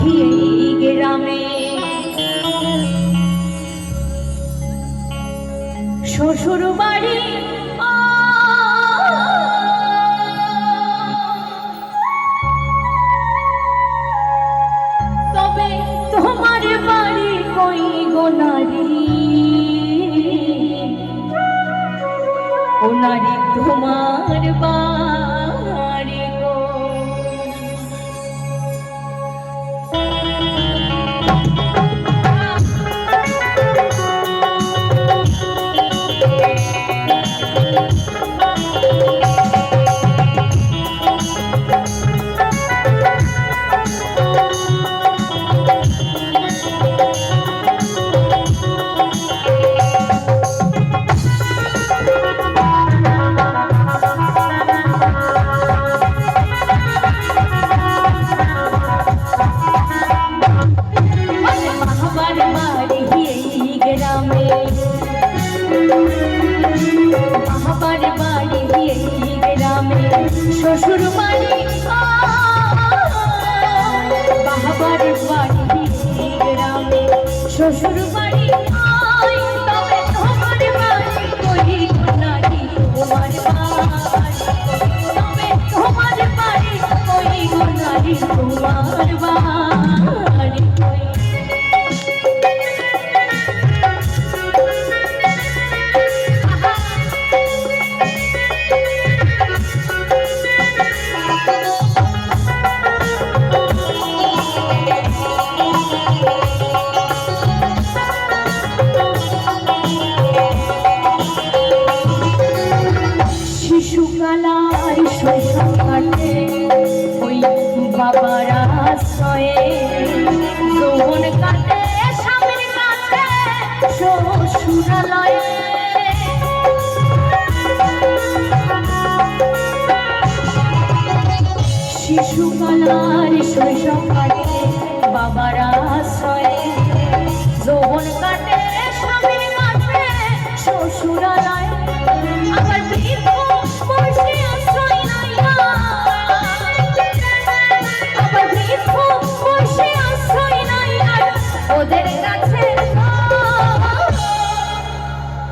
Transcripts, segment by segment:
এই গ্রামে শ্বশুর বাড়ি তবে তোমার বাড়ি কই গো নারী ও নারী তোমার বাড়ি গো শ্বশুর বাড়ি বাবার বাড়ি গ্রামে শ্বশুর বাড়ি তবে তোমার বাড়ি কই নারী তোমার বাড়ি তবে তোমার বাড়ি কই নারী তোমার বাড়ি শিশুকালার শৈশব কাটে ওই বাবার আশ্রয়ে যৌবন কাটে স্বামীর কাছে শ্বশুরালয়ে শিশুকালার শৈশব কাটে বাবার আশ্রয়ে যৌবন কাটে স্বামীর কাছে শ্বশুরালয়ে আবার বৃদ্ধ বয়সে আশ্রয় নাই আবার বৃদ্ধ বয়সে আশ্রয় নাই ওদের কাছে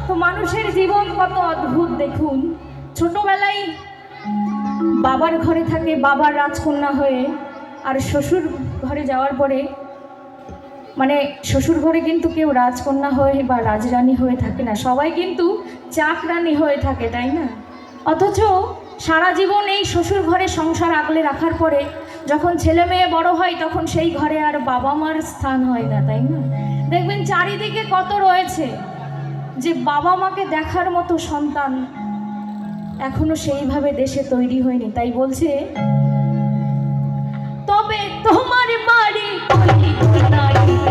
তো মানুষের জীবন কত অদ্ভুত দেখুন ছোটবেলায় বাবার ঘরে থাকে বাবার রাজকন্যা হয়ে আর শ্বশুর ঘরে যাওয়ার পরে মানে শ্বশুর ঘরে কিন্তু কেউ রাজকন্যা হয়ে বা রাজরানী হয়ে থাকে না সবাই কিন্তু চাকরানী হয়ে থাকে তাই না অথচ সারা জীবন এই শ্বশুর ঘরে সংসার আগলে রাখার পরে যখন ছেলে মেয়ে বড় হয় তখন সেই ঘরে আর বাবা মার স্থান হয় না তাই না দেখবেন চারিদিকে কত রয়েছে যে বাবা মাকে দেখার মতো সন্তান এখনো সেইভাবে দেশে তৈরি হয়নি তাই বলছে তবে তোমার বাড়ি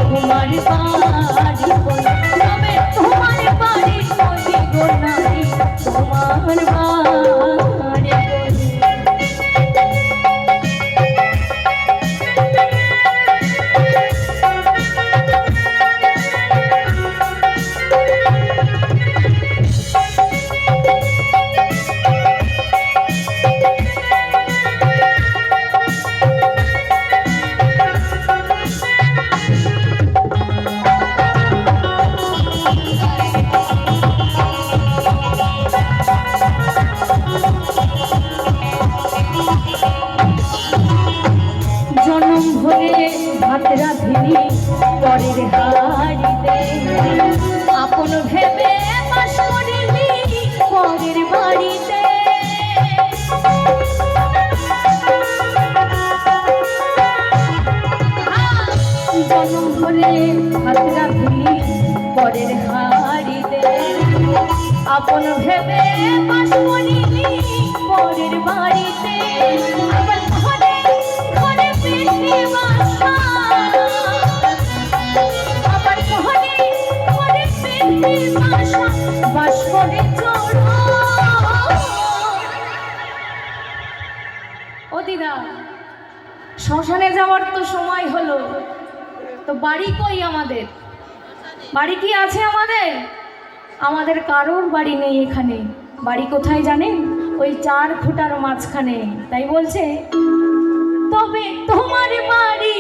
তোমার বাড়ি তবে তোমার বাড়ি তোমার বাড়ি জনম ভরে ভাত রাঁধিনি পরের হাড়িতে আপন ভেবে বাস করিনি পরের বাড়িতে জনম ভরে ভাত রাঁধিনি পরের হাড়িতে আপন ভেবে বাস করিনি পরের বাড়িতে আবার ঘরে ঘরে পেটে বাসা আবার ঘরে ঘরে পেটে বাসা বাস করে চলো ও দিদা শ্মশানে যাওয়ার তো সময় হলো তো বাড়ি কই আমাদের বাড়ি কি আছে আমাদের কারোর বাড়ি নেই এখানে বাড়ি কোথায় জানেন ওই 4 খুঁটার মাঝখানে তাই বলছে তবে তোমার বাড়ি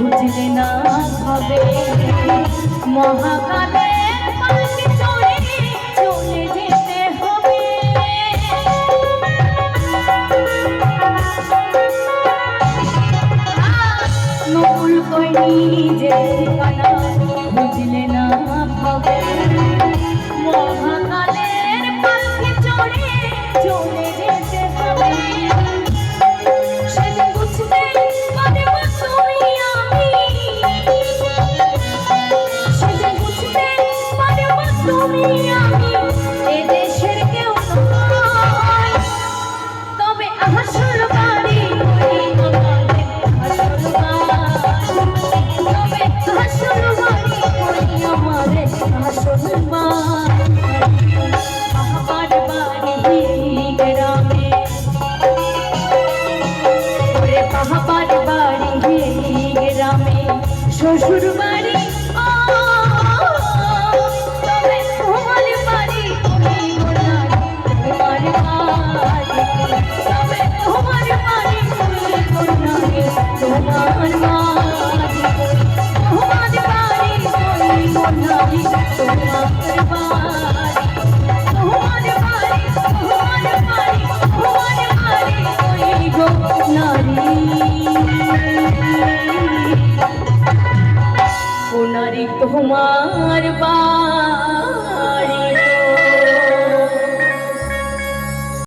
বুঝলে না হবে মহাকালের পালকি চড়ে চলে যেতে হবে। নকুল কইনি যে ঠিকানা বুঝলে না হবে মহাকালের পালকি চড়ে চলে যেতে হবে। সেদিন বুঝতে পারব তুমি আমি, সেদিন বুঝতে পারব তুমি আমি এদেশের কেউ নয়। তবে আসল বাড়ি ওই আমাদের আসল বাড়ি, তবে আসল বাড়ি ওই আমাদের আসল বাড়ি। আমার বাড়ি গ্রামে, ওরে বাবার বাড়ি গ্রামে, শ্বশুর বাড়ি তবে তোমার বাড়ি ওই গোনারি, তোমার বাড়ি তবে তোমার বাড়ি ওই গোনারি, তোমার বাড়ি তোমার বাড়ি ওই গোনারি, তোমার বাড়ি তোমার বাড়ি তোমার বাড়ি তোমার বাড়ি ওই গোনারি। কোনারি তোমার বাড়ি।